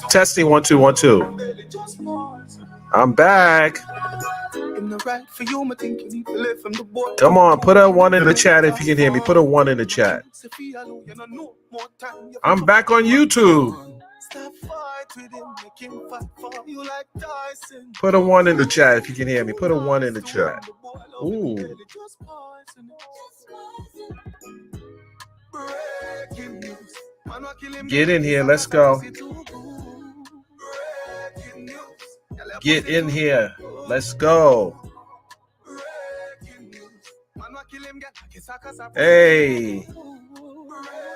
Testing 1 2 1 2. I'm back. Come on, put a 1 in the chat if you can hear me. Put a 1 in the chat. I'm back on YouTube. Put a 1 in the chat if you can hear me. Put a 1 in the chat. Ooh. Get in here. Let's go. Get in here. Let's go. Hey.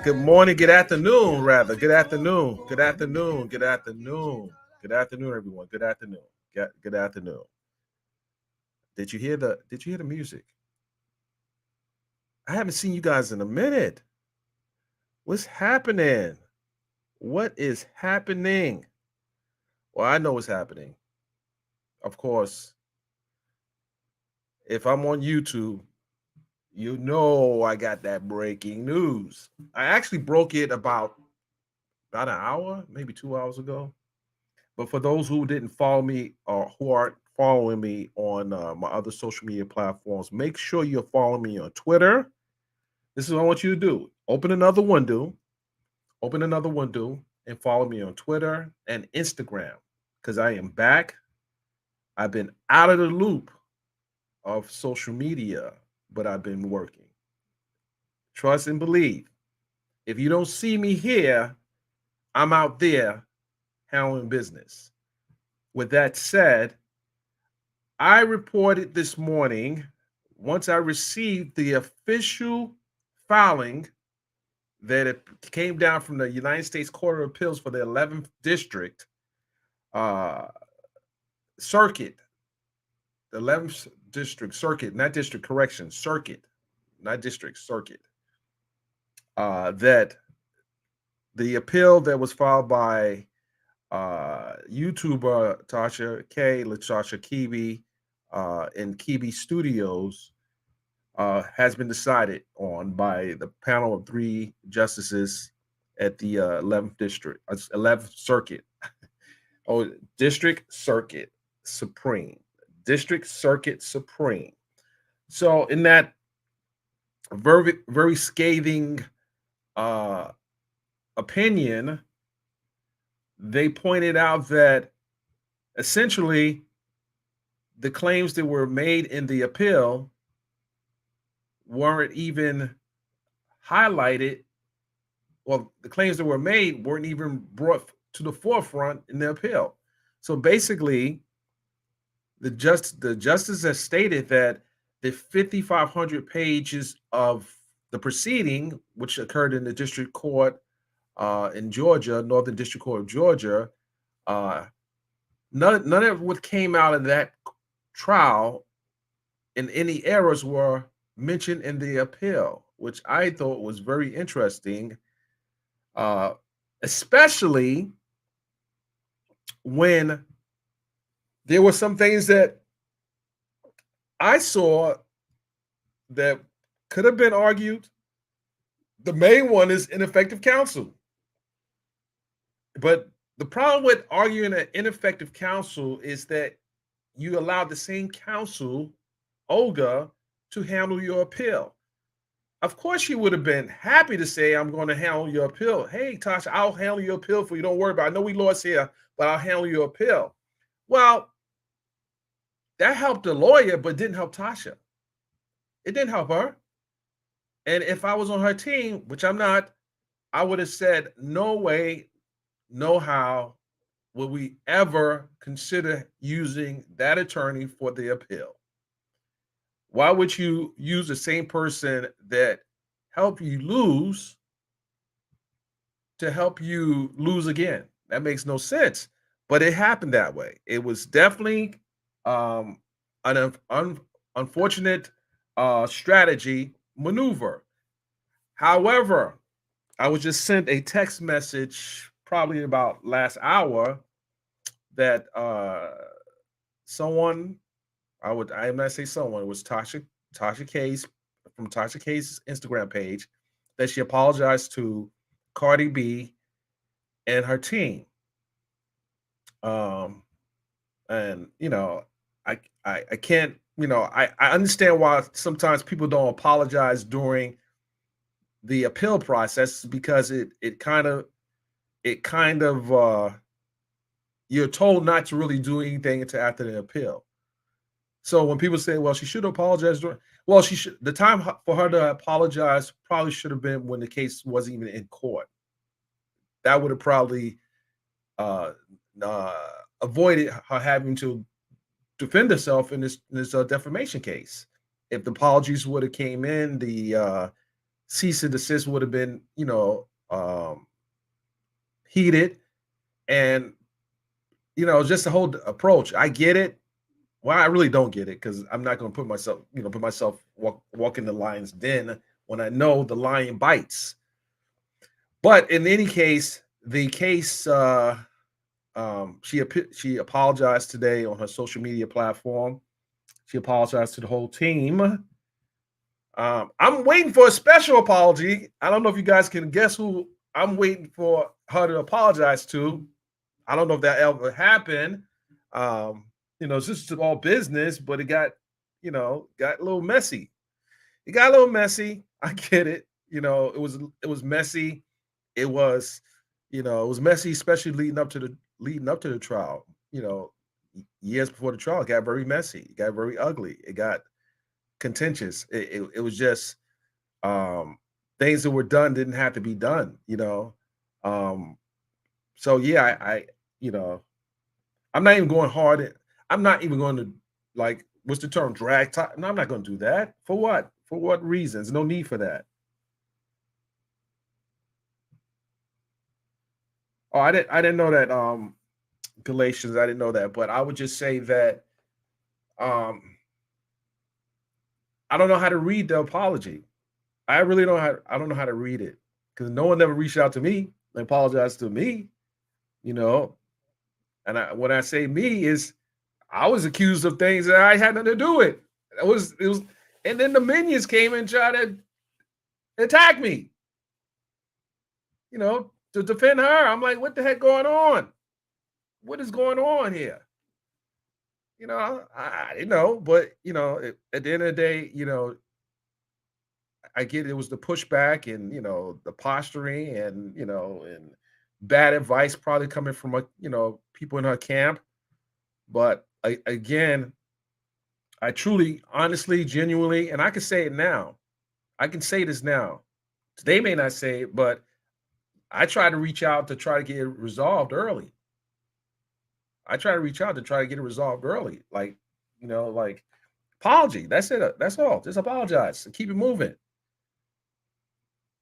Good morning. Good afternoon, rather. Good afternoon. Good afternoon. Good afternoon. Good afternoon, everyone. Good afternoon. Good afternoon. Did you hear the music? I haven't seen you guys in a minute. What's happening? What is happening? Well, I know what's happening. Of course, if I'm on YouTube, you know I got that breaking news. I actually broke it about an hour, maybe 2 hours ago. But for those who didn't follow me or who aren't following me on my other social media platforms, make sure you're following me on Twitter. This is what I want you to do. Open another window, and follow me on Twitter and Instagram because I am back. I've been out of the loop of social media, but I've been working. Trust and believe. If you don't see me here, I'm out there handling business. With that said, I reported this morning, once I received the official filing that it came down from the United States Court of Appeals for the 11th District Circuit, the 11th District Circuit, not District Correction, Circuit, not District, Circuit, that the appeal that was filed by YouTuber Tasha K, Latasha Kebe, in Kebe Studios has been decided on by the panel of 3 justices at the 11th District, 11th Circuit. District Circuit Supreme. District Circuit Supreme. So in that very, very scathing opinion, they pointed out that essentially the claims that were made in the appeal weren't even highlighted. Well, the claims that were made weren't even brought to the forefront in the appeal. So basically, the justice has stated that the 5,500 pages of the proceeding, which occurred in the district court in Georgia, Northern District Court of Georgia, none of what came out of that trial and any errors were mentioned in the appeal, which I thought was very interesting, especially when there were some things that I saw that could have been argued. The main one is ineffective counsel. But the problem with arguing an ineffective counsel is that you allow the same counsel, Olga, to handle your appeal. Of course, she would have been happy to say, I'm going to handle your appeal. Hey, Tasha, I'll handle your appeal for you. Don't worry about it. I know we lost here, but I'll handle your appeal. Well, that helped the lawyer, but didn't help Tasha. It didn't help her. And if I was on her team, which I'm not, I would have said, no way, no how would we ever consider using that attorney for the appeal. Why would you use the same person that helped you lose to help you lose again? That makes no sense. But it happened that way. It was definitely an unfortunate strategy maneuver. However, I was just sent a text message probably about last hour that someone I might say someone. It was Tasha K's from Tasha K's Instagram page that she apologized to Cardi B and her team. Um, and I can't, I understand why sometimes people don't apologize during the appeal process because it kind of you're told not to really do anything until after the appeal. So when people say, "Well, she should apologize," well, she should. The time for her to apologize probably should have been when the case wasn't even in court. That would have probably uh, uh, avoided her having to defend herself in this defamation case. If the apologies would have came in, the cease and desist would have been, heated, and just the whole approach. I get it. Well, I really don't get it because I'm not going to put myself walk in the lion's den when I know the lion bites. But in any case, the case she apologized today on her social media platform. She apologized to the whole team. I'm waiting for a special apology. I don't know if you guys can guess who I'm waiting for her to apologize to. I don't know if that ever happened. It's just all business, but it got a little messy. It got a little messy. I get it. It was messy. It was, it was messy, especially leading up to the trial. Years before the trial, it got very messy. It got very ugly. It got contentious. It was just things that were done didn't have to be done. Um, so yeah, you know, I'm not even going hard. I'm not even going to like what's the term drag time. No, I'm not going to do that. For what? For what reasons? No need for that. Oh, I didn't know that Galatians. I didn't know that, but I would just say that um I don't know how to read the apology. I don't know how to read it because no one ever reached out to me and apologized to me, you know. And when I say me is I was accused of things that I had nothing to do with. It was, and then the minions came and tried to attack me, to defend her. I'm like, what the heck going on? What is going on here? I didn't know, but at the end of the day, I get it was the pushback and the posturing and and bad advice probably coming from people in her camp. But again, I truly, honestly, genuinely, and I can say it now. I can say this now. They may not say it, but I try to reach out to try to get it resolved early. I try to reach out to try to get it resolved early. Like apology. That's it. That's all. Just apologize and keep it moving.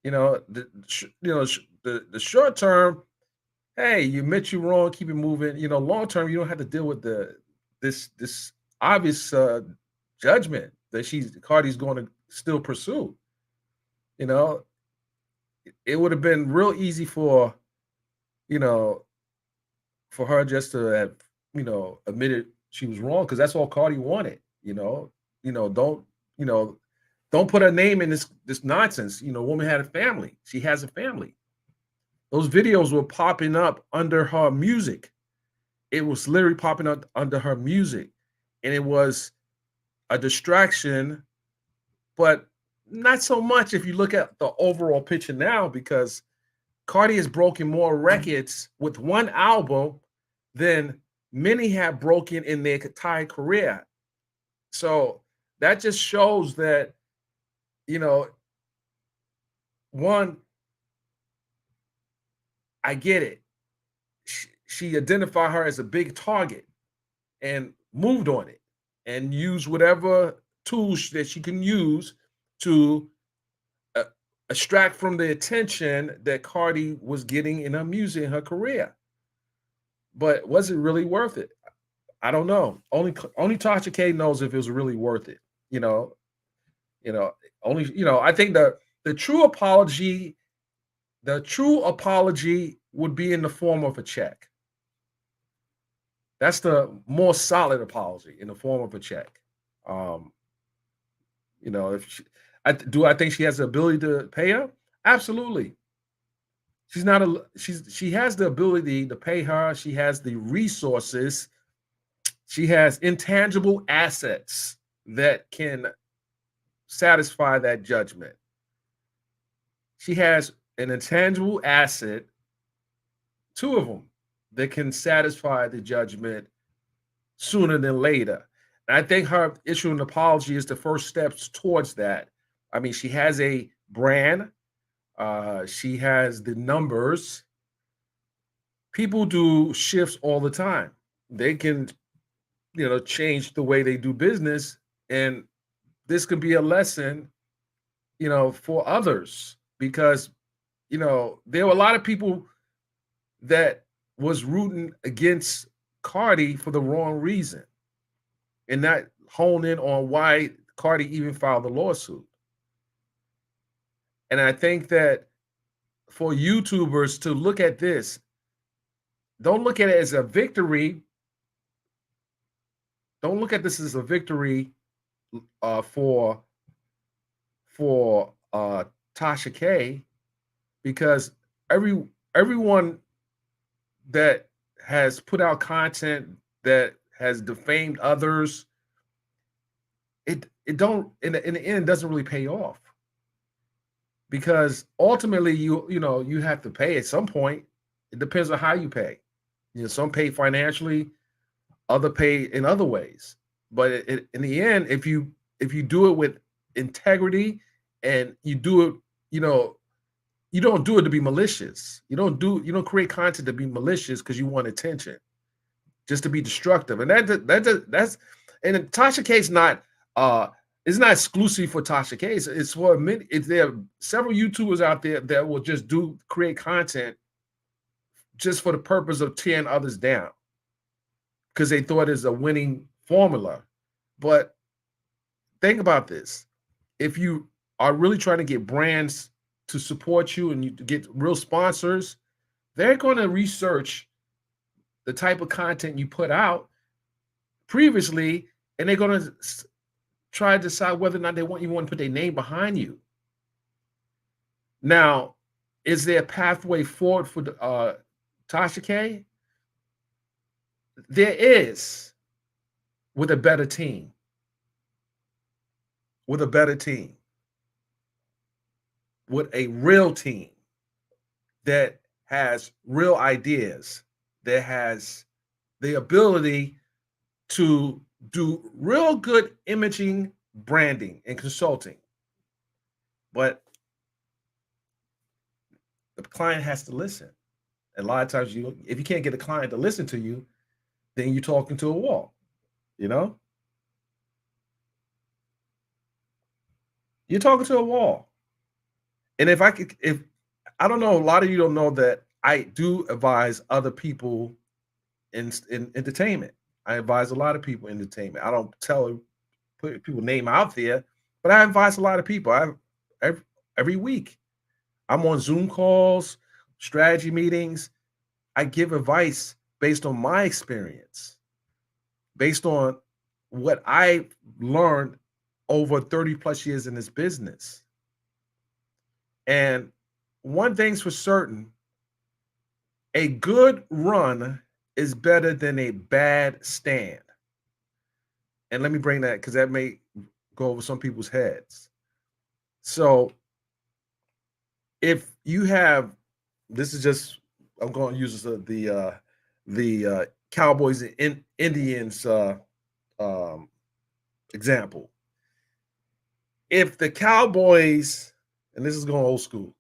The short term, hey, you admit you're wrong, keep it moving. Long term, you don't have to deal with this obvious judgment that Cardi's going to still pursue. You know, it would have been real easy you know for her just to have admitted she was wrong because that's all Cardi wanted. Don't you know don't put her name in this nonsense. Woman had a family. She has a family. Those videos were popping up under her music. It was literally popping up under her music, and it was a distraction, but not so much if you look at the overall picture now, because Cardi has broken more records with one album than many have broken in their entire career. So that just shows that, you know, one, I get it. She identified her as a big target and moved on it and used whatever tools that she can use to uh, extract from the attention that Cardi was getting in her music in her career. But was it really worth it? I don't know. Only Tasha K knows if it was really worth it. You know, you know, only I think the true apology, would be in the form of a check. That's the more solid apology in the form of a check. Um, if I think she has the ability to pay her? Absolutely. She's not a she has the ability to pay her. She has the resources. She has intangible assets that can satisfy that judgment. She has an intangible asset, two of them, that can satisfy the judgment sooner than later. And I think her issuing an apology is the first steps towards that. I mean, she has a brand, she has the numbers. People do shifts all the time. They can, change the way they do business. And this could be a lesson, for others because, there were a lot of people that was rooting against Cardi for the wrong reason and not hone in on why Cardi even filed the lawsuit. And I think that for YouTubers to look at this, don't look at it as a victory. Don't look at this as a victory for Tasha K, because everyone that has put out content that has defamed others, it don't in the end doesn't really pay off, because ultimately you have to pay at some point. It depends on how you pay. Some pay financially, other pay in other ways. But in the end, if you do it with integrity and you do it, you don't do it to be malicious. You don't create content to be malicious because you want attention, just to be destructive. And that's and Tasha K is not it's not exclusive for Tasha K. It's for many. There are several YouTubers out there that will just create content just for the purpose of tearing others down because they thought it's a winning formula. But think about this. If you are really trying to get brands to support you and you get real sponsors, they're going to research the type of content you put out previously, and they're going to try to decide whether or not you want to put their name behind you. Now, is there a pathway forward for Tasha K? There is, with a better team. With a better team. With a real team that has real ideas, that has the ability to do real good imaging, branding, and consulting. But the client has to listen. And a lot of times, if you can't get a client to listen to you, then you're talking to a wall. You're talking to a wall. And if I don't know, a lot of you don't know that I do advise other people in entertainment. I advise a lot of people in entertainment. I don't put people name out there, but I advise a lot of people. Every week I'm on Zoom calls, strategy meetings. I give advice based on my experience, based on what I learned over 30 plus years in this business. And one thing's for certain, a good run is better than a bad stand. And let me bring that because that may go over some people's heads. So if you have, this is just, I'm going to use the Cowboys and Indians example. If the Cowboys, and this is going old school,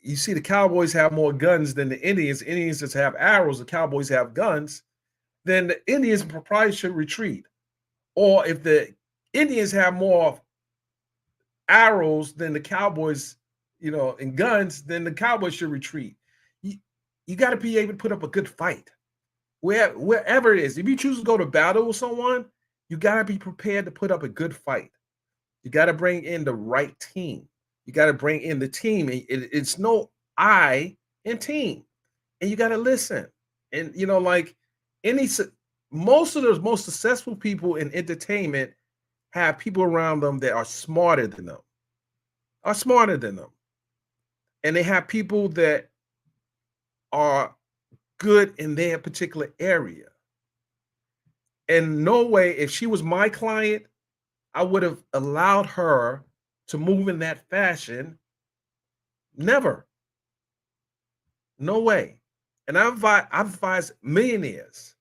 you see the Cowboys have more guns than the Indians. Indians just have arrows. The Cowboys have guns. Then the Indians probably should retreat. Or if the Indians have more arrows than the Cowboys, and guns, then the Cowboys should retreat. You got to be able to put up a good fight. Wherever it is. If you choose to go to battle with someone, you got to be prepared to put up a good fight. You got to bring in the right team. You got to bring in the team. It's no I in team. And you got to listen. And, like most of the most successful people in entertainment have people around them that are smarter than them, are smarter than them. And they have people that are good in their particular area. And no way, if she was my client, I would have allowed her to move in that fashion. Never. No way. And I've advised millionaires,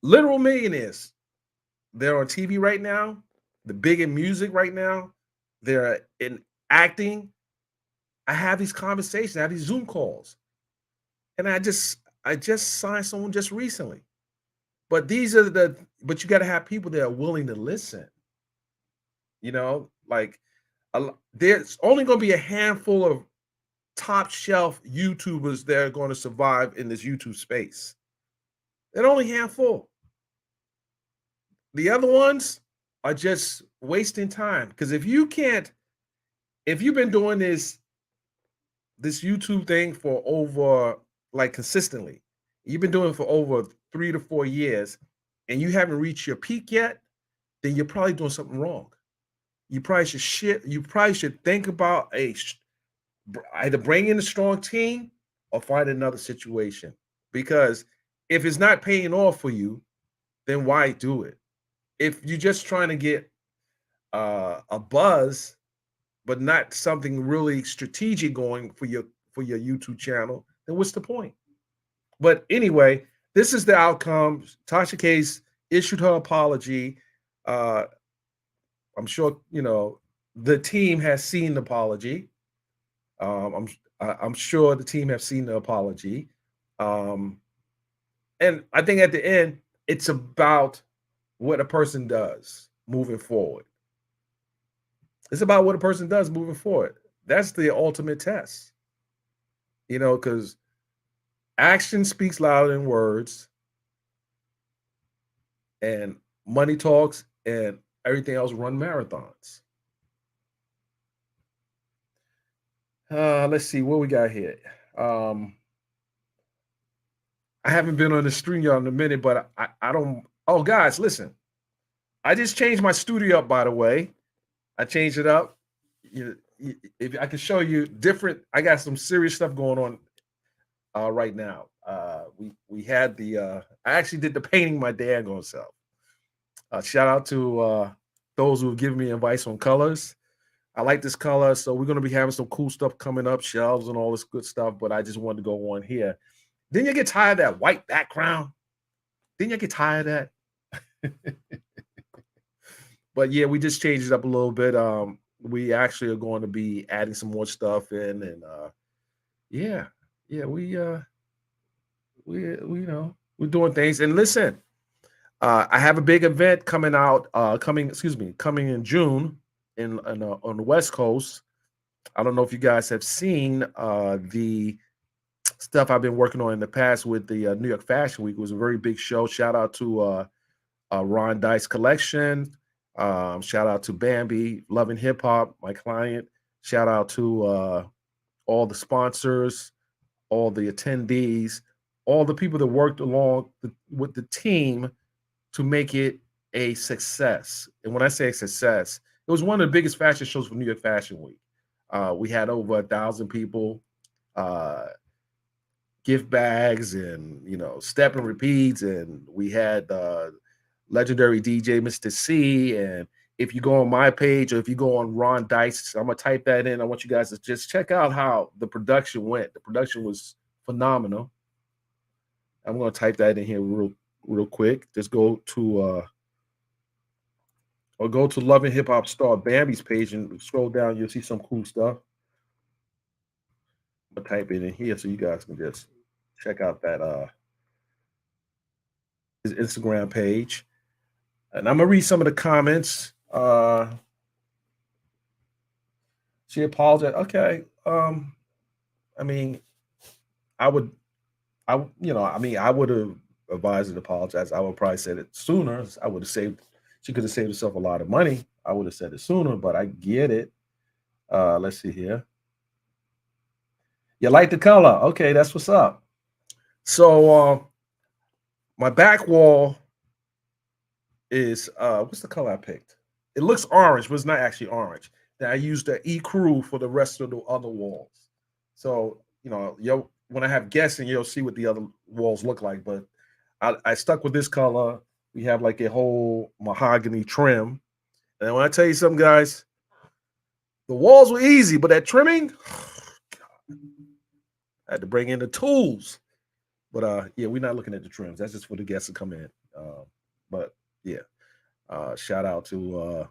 literal millionaires. They're on TV right now. They're big in music right now. They're in acting. I have these conversations. I have these Zoom calls, and I just signed someone just recently. But but you got to have people that are willing to listen. Like there's only going to be a handful of top shelf YouTubers that are going to survive in this YouTube space. They're only a handful. The other ones are just wasting time. Because if you've been doing this YouTube thing for over, like, consistently, you've been doing it for over 3 to 4 years, and you haven't reached your peak yet, then you're probably doing something wrong. You probably should think about either bring in a strong team or find another situation. Because if it's not paying off for you, then why do it? If you're just trying to get a buzz, but not something really strategic going for your YouTube channel, then what's the point? But anyway, this is the outcome. Tasha K's issued her apology. I'm sure the team has seen the apology. I'm sure the team have seen the apology. And I think at the end, it's about what a person does moving forward. It's about what a person does moving forward. That's the ultimate test. Because action speaks louder than words, and money talks, and everything else run marathons. Let's see what we got here. I haven't been on the stream yard in a minute, but I don't. Oh, guys, listen. I just changed my studio up, by the way. I changed it up. If I can show you different, I got some serious stuff going on right now. We had I actually did the painting my daggone self. Shout out to those who have given me advice on colors. I like this color, so we're going to be having some cool stuff coming up, shelves and all this good stuff. But I just wanted to go on here. Didn't you get tired of that white background? Didn't you get tired of that? But yeah, we just changed it up a little bit. We actually are going to be adding some more stuff in, and yeah, we're doing things. And listen, I have a big event coming in June on the West Coast. I don't know if you guys have seen the stuff I've been working on in the past with the New York Fashion Week. It was a very big show. Shout out to Ron Dice Collection. Shout out to Bambi, Loving Hip Hop, my client. Shout out to all the sponsors, all the attendees, all the people that worked along with the team to make it a success. And when I say success, it was one of the biggest fashion shows for New York Fashion Week. We had over 1,000 people, gift bags, and step and repeats, and we had legendary DJ Mr. C. And if you go on my page, or if you go on Ron Dice, I'm gonna type that in. I want you guys to just check out how the production went. The production was phenomenal. I'm gonna type that in here real quick. Just go to Loving Hip Hop Star Bambi's page and scroll down. You'll see some cool stuff. I'm gonna type it in here so you guys can just check out that his Instagram page. And I'm gonna read some of the comments. She apologized. Okay. I mean, I would have advised her to apologize. I would probably said it sooner. I would have she could have saved herself a lot of money. I would have said it sooner, but I get it. Let's see here. You like the color? Okay, that's what's up. So my back wall is what's the color I picked? It looks orange, but it's not actually orange. Then I used the E-Crew for the rest of the other walls. So, when I have guessing, you'll see what the other walls look like. But I stuck with this color. We have like a whole mahogany trim. And when I tell you something, guys, the walls were easy, but that trimming, I had to bring in the tools. But yeah, we're not looking at the trims. That's just for the guests to come in. But yeah, shout out to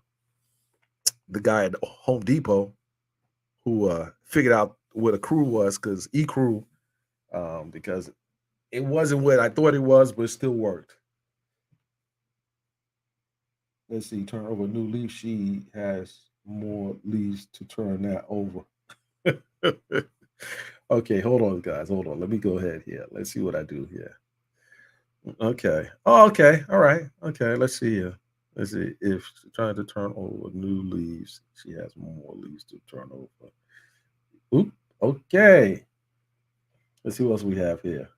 the guy at Home Depot who figured out what a crew was, because E-Crew, because it wasn't what I thought it was, but it still worked. Let's see, turn over a new leaf. She has more leaves to turn that over. Okay, hold on, guys. Hold on. Let me go ahead here. Let's see what I do here. Okay. Oh, okay. All right. Okay. Let's see here. Let's see if she's trying to turn over new leaves. She has more leaves to turn over. Oop. Okay. Let's see what else we have here.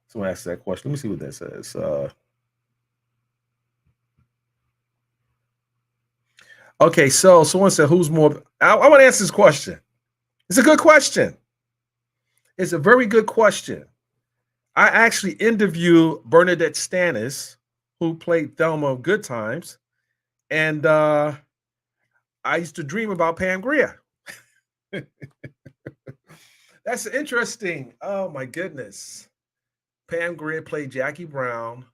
Someone asked that question. Let me see what that says. Okay, so someone said, "Who's more?" I want to answer this question. It's a good question. It's a very good question. I actually interviewed Bernadette Stannis, who played Thelma of Good Times, and I used to dream about Pam Grier. That's interesting. Oh my goodness. Pam Grier played Jackie Brown.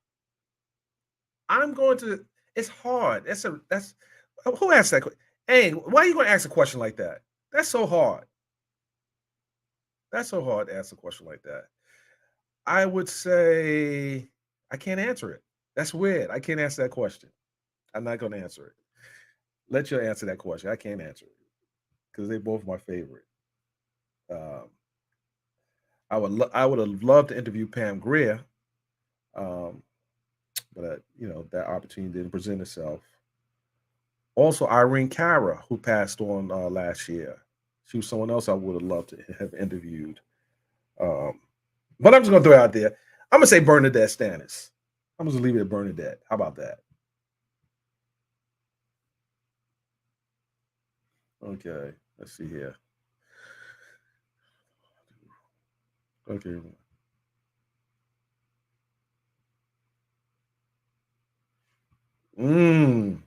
I'm going to. It's hard. That's who asked that question? Hey, why are you going to ask a question like that? That's so hard. That's so hard to ask a question like that. I would say I can't answer it. That's weird. I can't answer that question. I'm not going to answer it. Let you answer that question. I can't answer it because they're both my favorite. Um, I would have loved to interview Pam Grier, um, but that opportunity didn't present itself. Also, Irene Cara, who passed on last year, she was someone else I would have loved to have interviewed. Um, but I'm just gonna throw it out there. I'm gonna say Bernadette Stannis. I'm just gonna leave it at Bernadette. How about that? Okay, let's see here. Okay. Mm.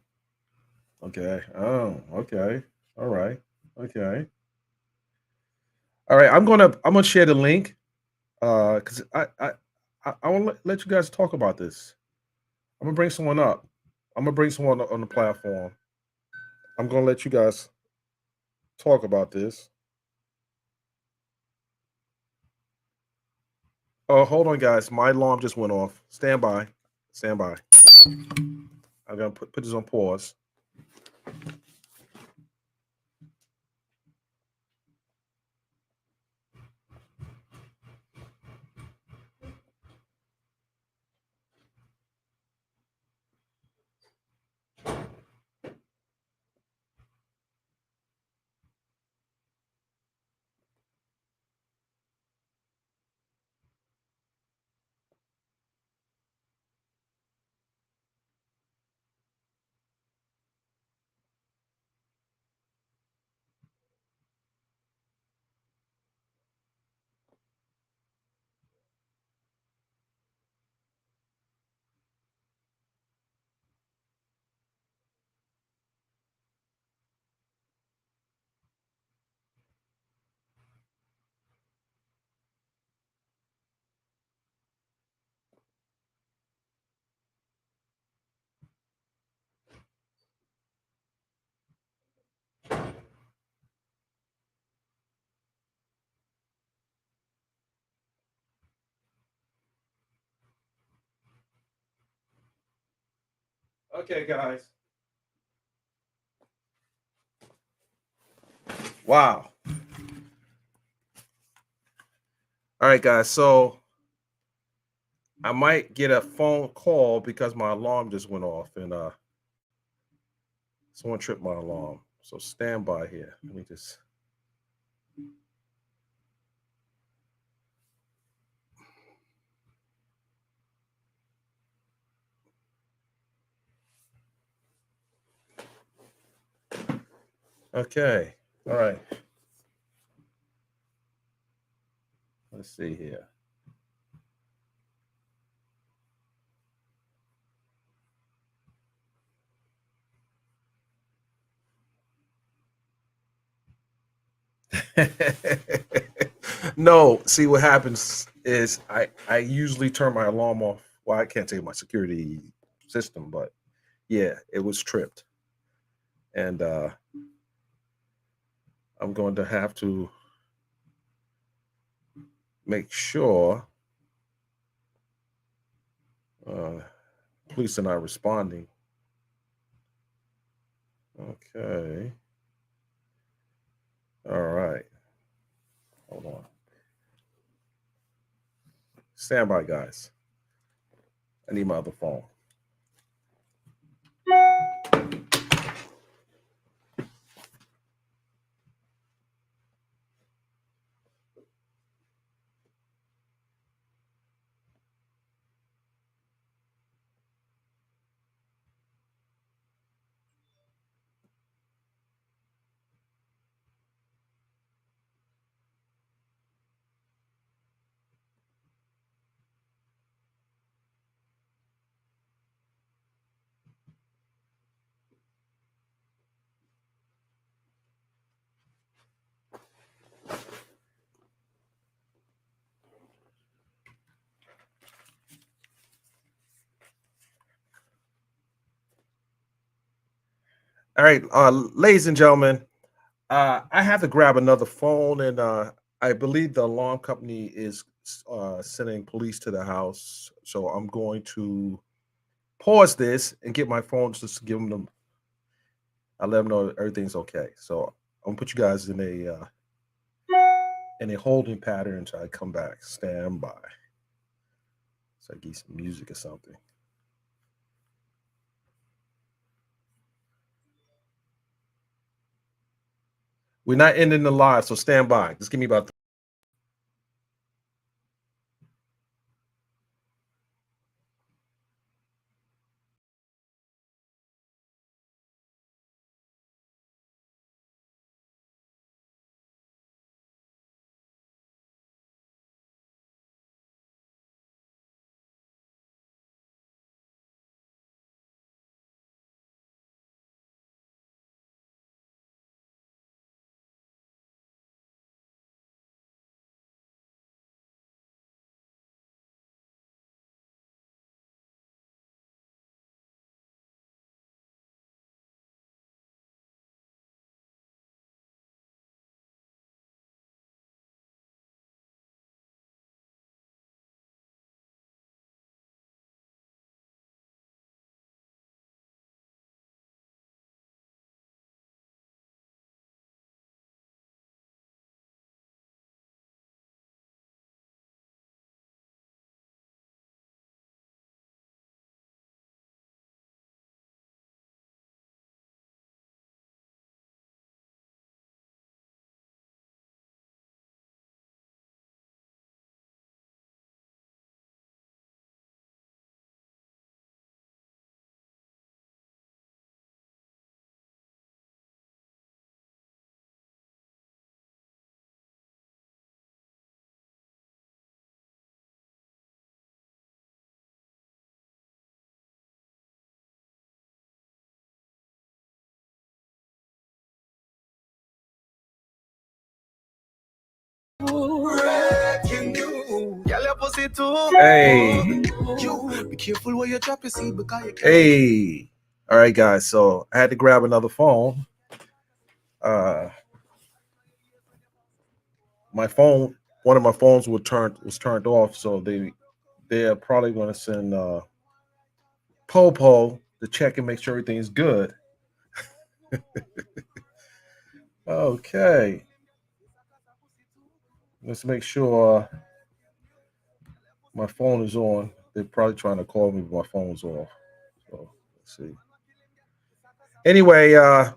Okay. Oh, okay. All right. Okay. All right. I'm gonna share the link because I want to let you guys talk about this. I'm gonna bring someone up. I'm gonna bring someone on the platform. I'm gonna let you guys talk about this. Oh, hold on, guys. My alarm just went off. Stand by. Stand by. I'm gonna put this on pause. Okay, guys. Wow. All right, guys. So I might get a phone call because my alarm just went off and someone tripped my alarm. So stand by here. Let me just. Okay. All right. Let's see here. No, see what happens is I usually turn my alarm off. Well, I can't take my security system, but yeah, it was tripped. And I'm going to have to make sure uh, police are not responding. Okay. All right. Hold on. Stand by, guys. I need my other phone. All right, ladies and gentlemen, I have to grab another phone, and I believe the alarm company is sending police to the house. So I'm going to pause this and get my phone just to give them. I let them know everything's okay. So I'm gonna put you guys in a holding pattern until I come back. Stand by. So I get some music or something. We're not ending the live, so stand by. Just give me about. Hey. Be careful where you drop your seed because you Hey. All right, guys. So I had to grab another phone. Uh my phone, one of my phones was turned off, so they're probably gonna send Popo to check and make sure everything is good. Okay. Let's make sure my phone is on. They're probably trying to call me, but my phone's off. So let's see. Anyway, yeah,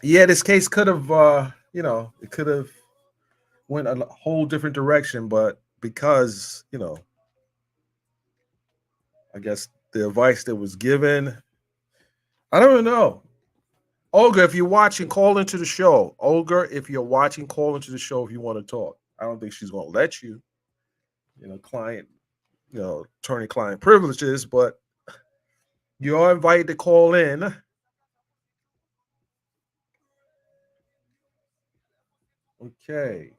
this case could have, it could have went a whole different direction, but because I guess the advice that was given, I don't know. Olga, if you're watching, call into the show. Olga, if you're watching, call into the show if you want to talk. I don't think she's going to let you. Client, attorney-client privileges, but you are invited to call in. Okay.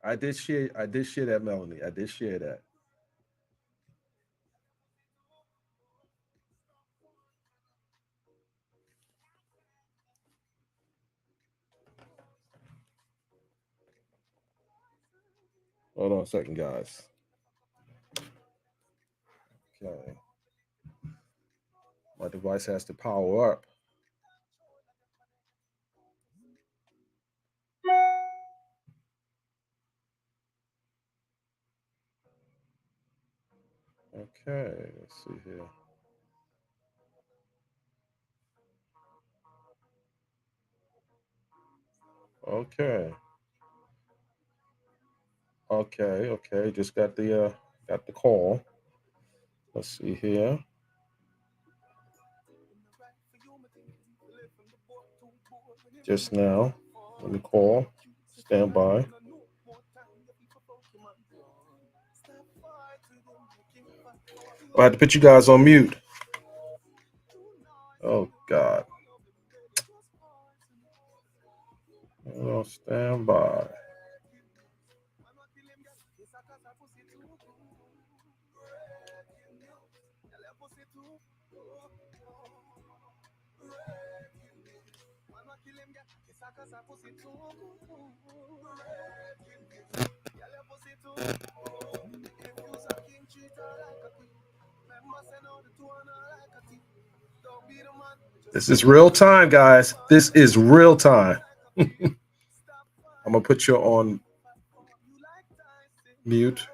I did share that, Melanie. I did share that. Hold on a second, guys. Okay. My device has to power up. Okay, let's see here. Okay. Okay. Just got the call. Let's see here. Just now. Let me call. Stand by. I had to put you guys on mute. Oh God. Oh, stand by. This is real time, guys. This is real time. I'm gonna put you on mute.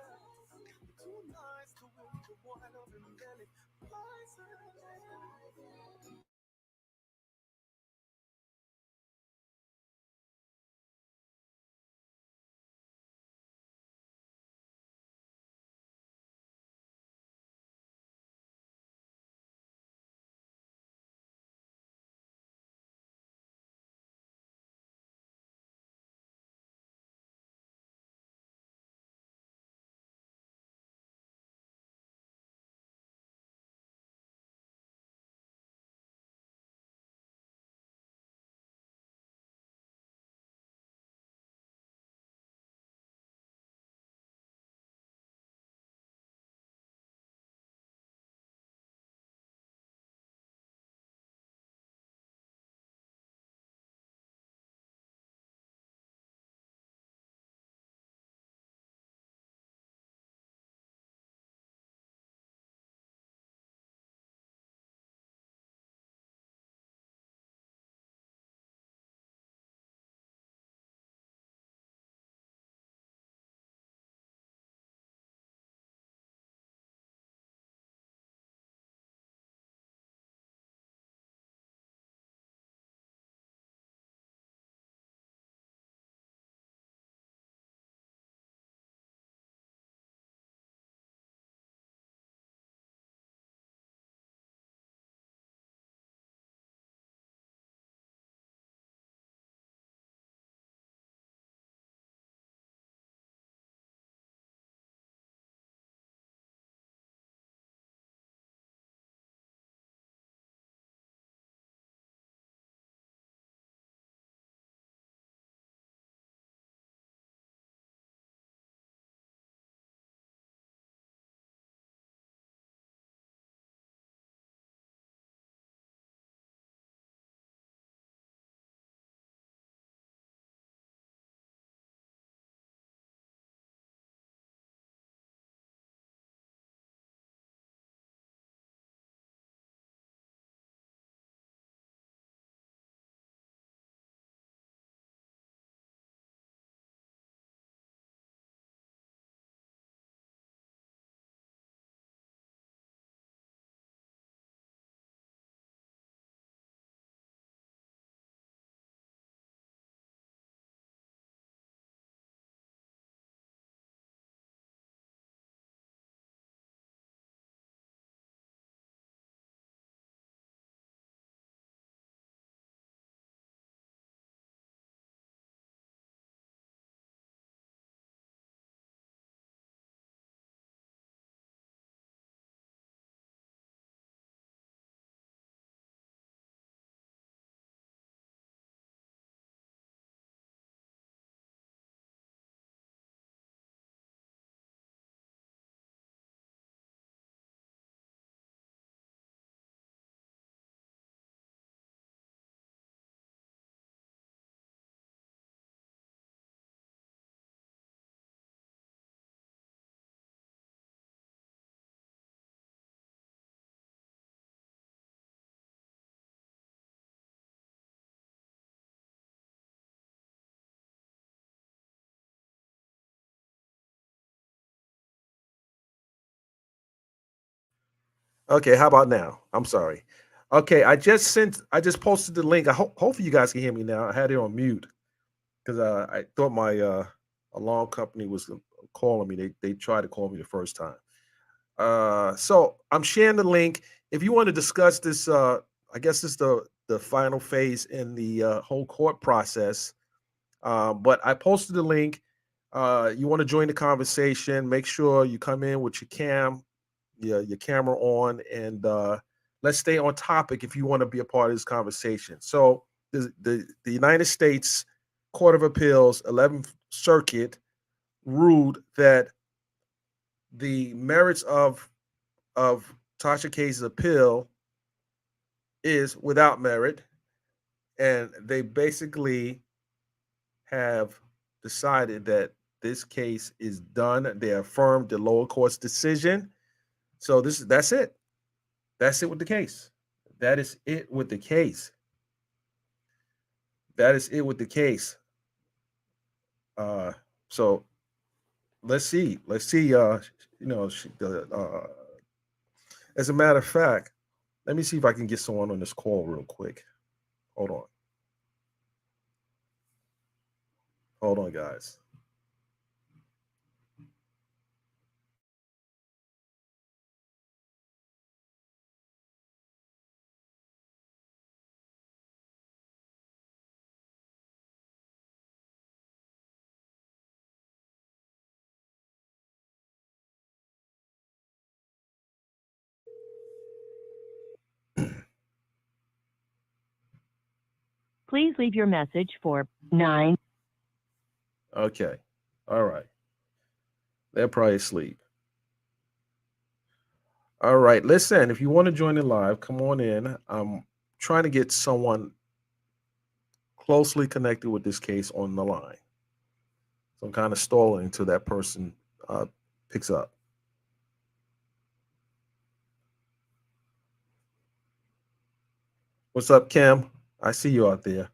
Okay, how about now? I'm sorry. Okay, I just posted the link. Hopefully you guys can hear me now. I had it on mute because I thought my alarm company was calling me. They tried to call me the first time. So I'm sharing the link. If you want to discuss this, I guess this is the final phase in the whole court process. But I posted the link. You want to join the conversation? Make sure you come in with your camera on, and let's stay on topic if you want to be a part of this conversation. So the United States Court of Appeals, 11th Circuit, ruled that the merits of Tasha K's appeal is without merit, and they basically have decided that this case is done. They affirmed the lower court's decision. So that's it. That's it with the case. That is it with the case. That is it with the case. Uh, so let's see. Let's see. As a matter of fact, let me see if I can get someone on this call real quick. Hold on. Hold on, guys. Please leave your message for 9. Okay. All right. They're probably asleep. All right. Listen, if you want to join in live, come on in. I'm trying to get someone closely connected with this case on the line. So I'm kind of stalling until that person picks up. What's up, Kim? I see you out there.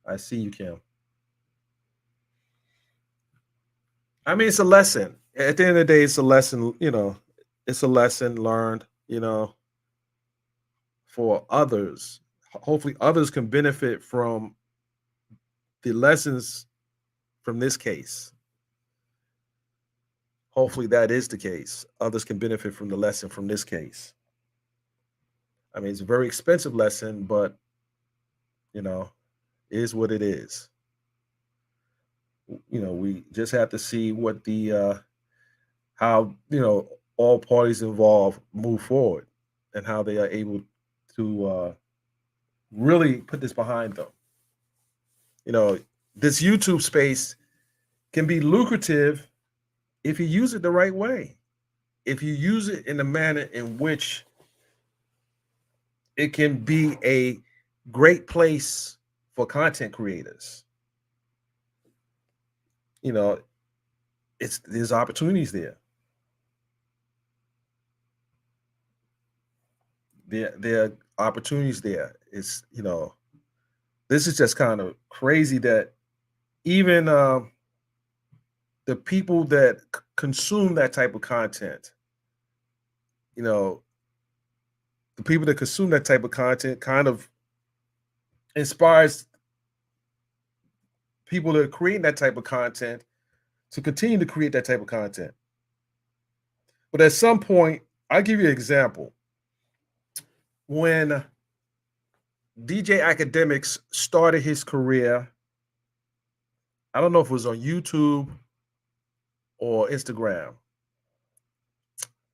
I see you, Kim. I mean, it's a lesson. At the end of the day, it's a lesson, it's a lesson learned, for others. Hopefully, others can benefit from the lessons from this case. Hopefully, that is the case. Others can benefit from the lesson from this case. I mean, it's a very expensive lesson, but, you know, is what it is. We just have to see what how, all parties involved move forward and how they are able to really put this behind them. You know, this YouTube space can be lucrative if you use it the right way. If you use it in a manner in which it can be a great place for content creators. You know, there's opportunities there. There are opportunities there. This is just kind of crazy that even the people that consume that type of content, you know, the people that consume that type of content kind of inspires people that are creating that type of content to continue to create that type of content. But at some point, I'll give you an example. When DJ Academics started his career, I don't know if it was on YouTube or Instagram.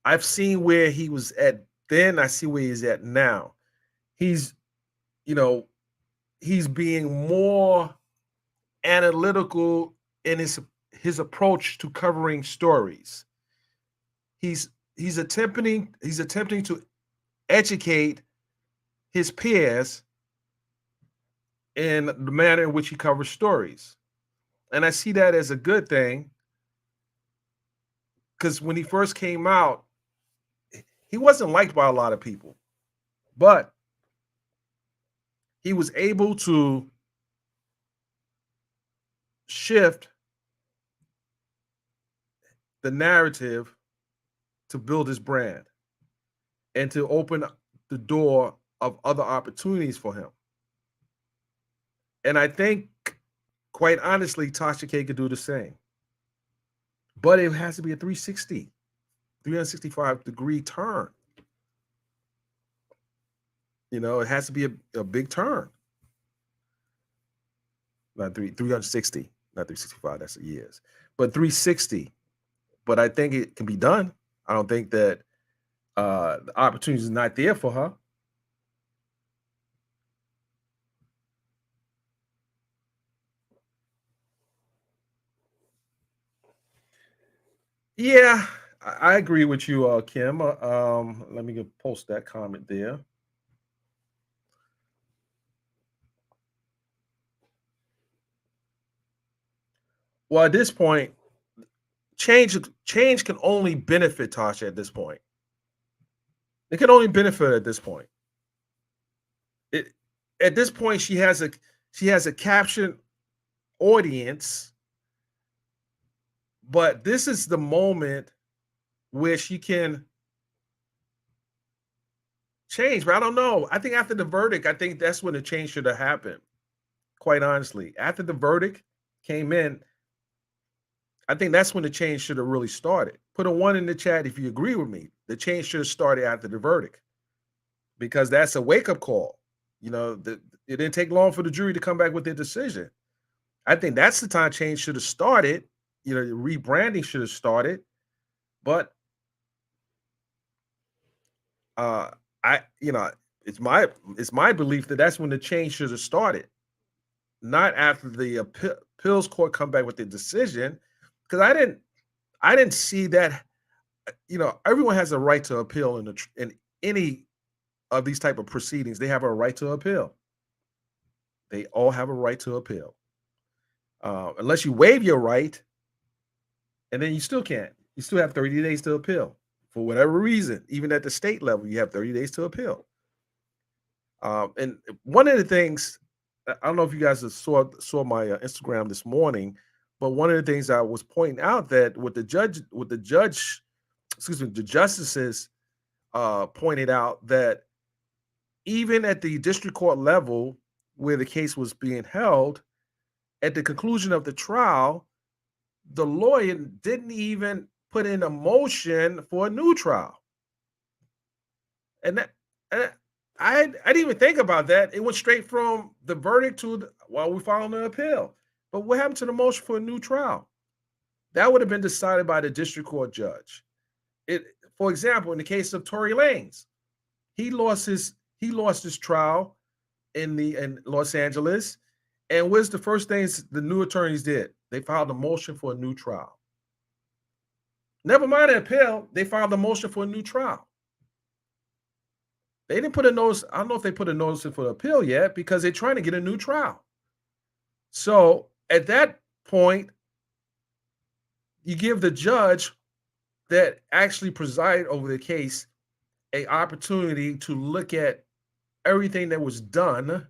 I've seen where he was at then, I see where he's at now. He's, you know, he's being more analytical in his approach to covering stories. He's he's attempting to educate his peers in the manner in which he covers stories. And I see that as a good thing because when he first came out, he wasn't liked by a lot of people, but he was able to shift the narrative to build his brand. and to open the door of other opportunities for him. And I think, quite honestly, Tasha K could do the same. But it has to be a 365-degree turn. It has to be a big turn. Not 360, not 365, that's years. But 360. But I think it can be done. I don't think that the opportunity is not there for her. Yeah, I agree with you, Kim. Let me post that comment there. Well, at this point, change can only benefit Tasha at this point. It can only benefit at this point. At this point, she has a captured audience, but this is the moment where she can change. But I don't know. I think after the verdict, I think that's when the change should have happened. Quite honestly, after the verdict came in, I think that's when the change should have really started. Put a 1 in the chat if you agree with me. The change should have started after the verdict, because that's a wake-up call. It didn't take long for the jury to come back with their decision. I think that's the time change should have started. The rebranding should have started. But it's my belief that that's when the change should have started, not after the appeals court come back with the decision. Because I didn't see that. Everyone has a right to appeal in any of these type of proceedings. They have a right to appeal. They all have a right to appeal, unless you waive your right, and then you still can't. You still have 30 days to appeal for whatever reason. Even at the state level, you have 30 days to appeal. And one of the things, I don't know if you guys saw my Instagram this morning, but one of the things I was pointing out that the justices pointed out that even at the district court level where the case was being held, at the conclusion of the trial, the lawyer didn't even put in a motion for a new trial. And I didn't even think about that. It went straight from the verdict to we filed an appeal. But what happened to the motion for a new trial? That would have been decided by the district court judge. For example, in the case of Tory Lanez, he lost his trial in Los Angeles. And what's the first things the new attorneys did? They filed a motion for a new trial. Never mind an appeal, they filed a motion for a new trial. They didn't put a notice. I don't know if they put a notice in for the appeal yet, because they're trying to get a new trial. So at that point, you give the judge that actually presided over the case an opportunity to look at everything that was done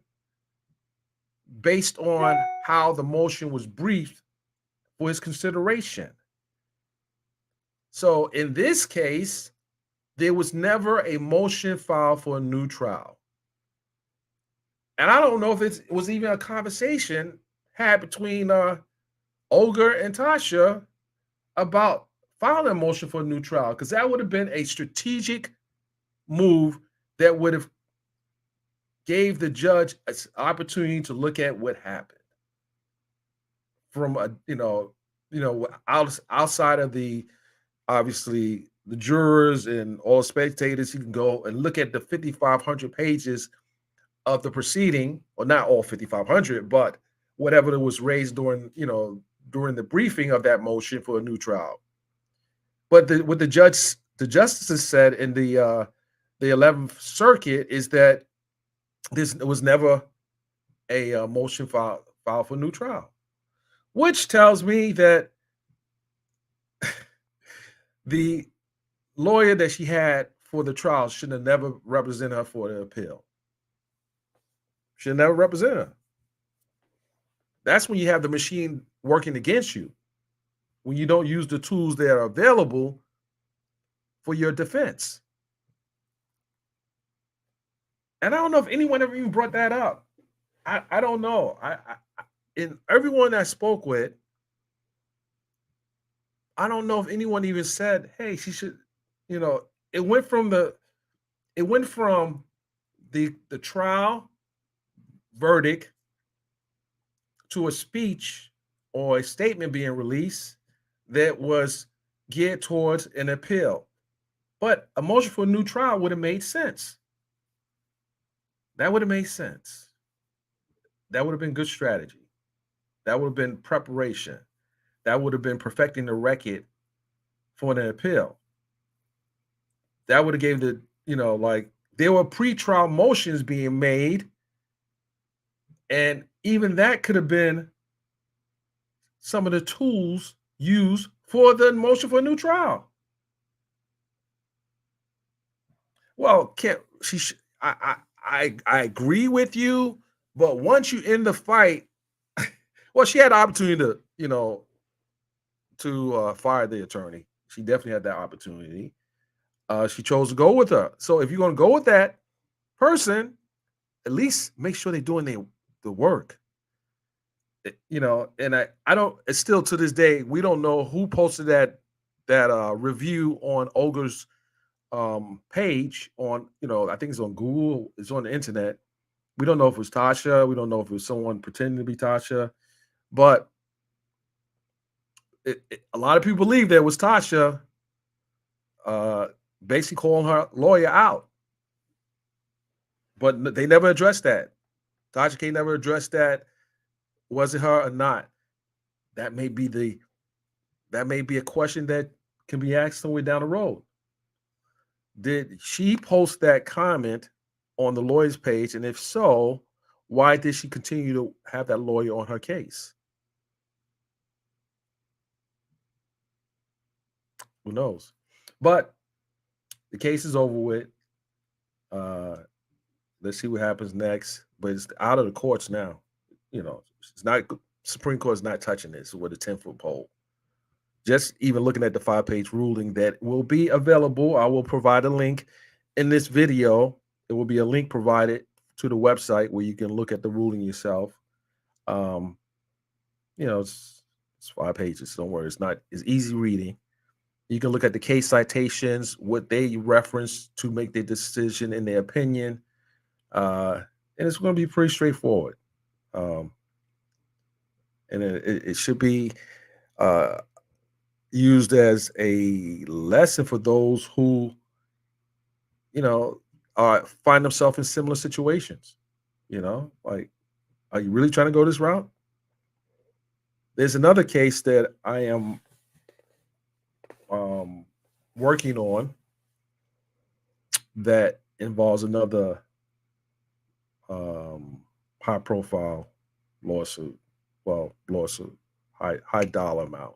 based on how the motion was briefed for his consideration. So in this case, there was never a motion filed for a new trial. And I don't know if it was even a conversation had between Olga and Tasha about filing a motion for a new trial, because that would have been a strategic move that would have gave the judge an opportunity to look at what happened from outside of the, obviously, the jurors and all spectators. You can go and look at the 5,500 pages of the proceeding, or not all 5,500, but whatever that was raised during the briefing of that motion for a new trial. But what the justices said in the 11th Circuit is that there was never a motion filed for a new trial, which tells me that the lawyer that she had for the trial should have never represented her for the appeal. Should never represent her. That's when you have the machine working against you, when you don't use the tools that are available for your defense. And I don't know if anyone ever even brought that up. I don't know. In everyone I spoke with, I don't know if anyone even said, "Hey, she should." You know, it went from the the trial verdict to a speech or a statement being released that was geared towards an appeal. But a motion for a new trial would have made sense. That would have made sense. That would have been good strategy. That would have been preparation. That would have been perfecting the record for an appeal. That would have gave the, like there were pre-trial motions being made, and even that could have been some of the tools used for the motion for a new trial. Well, can't she? I agree with you, but once you end the fight, well, she had the opportunity to, to fire the attorney. She definitely had that opportunity. She chose to go with her. So if you're going to go with that person, at least make sure they're doing the work. And I don't. It's still to this day we don't know who posted that review on Olga's page on, I think it's on Google, it's on the internet. We don't know if it was Tasha, we don't know if it was someone pretending to be Tasha, but a lot of people believe that it was Tasha basically calling her lawyer out, but they never addressed that. Tasha K never addressed that. Was it her or not? That may be a question that can be asked somewhere down the road. Did she post that comment on the lawyer's page? And if so, why did she continue to have that lawyer on her case? Who knows? But the case is over with. Let's see what happens next. But it's out of the courts now. It's not Supreme Court's not touching this with a 10-foot pole. Just even looking at the 5-page ruling that will be available, I will provide a link in this video. There will be a link provided to the website where you can look at the ruling yourself. It's 5 pages. Don't worry, it's easy reading. You can look at the case citations, what they reference to make their decision in their opinion, and it's going to be pretty straightforward. And it should be used as a lesson for those who, find themselves in similar situations. Like, are you really trying to go this route? There's another case that I am working on that involves another high profile lawsuit. Well, lawsuit, high dollar amount.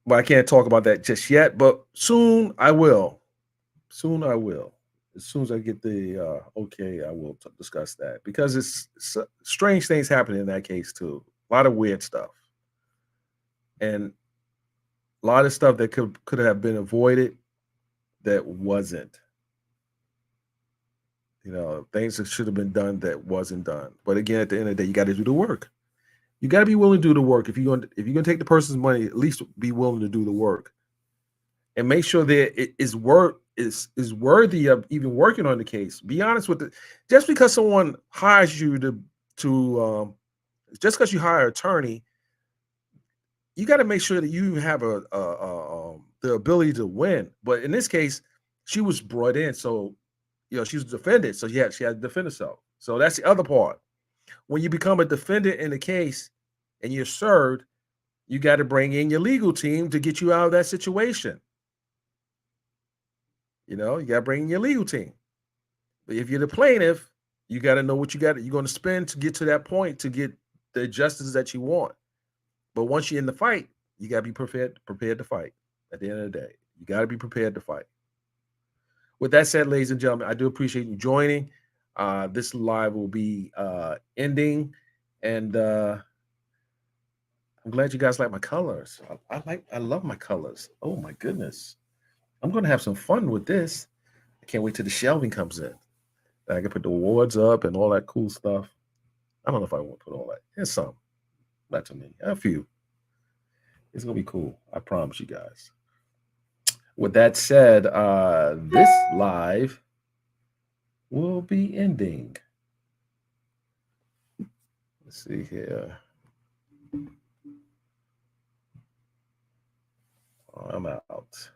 But I can't talk about that just yet, but soon I will. Soon I will. As soon as I get the okay, I will discuss that, because it's strange things happening in that case too. A lot of weird stuff, and a lot of stuff that could have been avoided that wasn't. Things that should have been done that wasn't done. But again, at the end of the day, you got to do the work. You got to be willing to do the work. If you're going to take the person's money, at least be willing to do the work, and make sure that it is worthy of even working on the case. Be honest with it. Just because someone hires you to just because you hire an attorney, you got to make sure that you have the ability to win. But in this case, she was brought in, so she was defended, so she had to defend herself. So that's the other part. When you become a defendant in the case and you're served, you got to bring in your legal team to get you out of that situation. You got to bring in your legal team. But if you're the plaintiff, you got to know what you're going to spend to get to that point, to get the justice that you want. But once you're in the fight, you got to be prepared to fight. At the end of the day, you got to be prepared to fight. With that said, ladies and gentlemen, I do appreciate you joining. This live will be ending, and I'm glad you guys like my colors. I love my colors. Oh my goodness, I'm going to have some fun with this. I can't wait till the shelving comes in. I can put the awards up and all that cool stuff. I don't know if I want to put all that. There's some. Not too many. A few. It's gonna be cool. I promise you guys. With that said, this live will be ending. Let's see here. I'm out.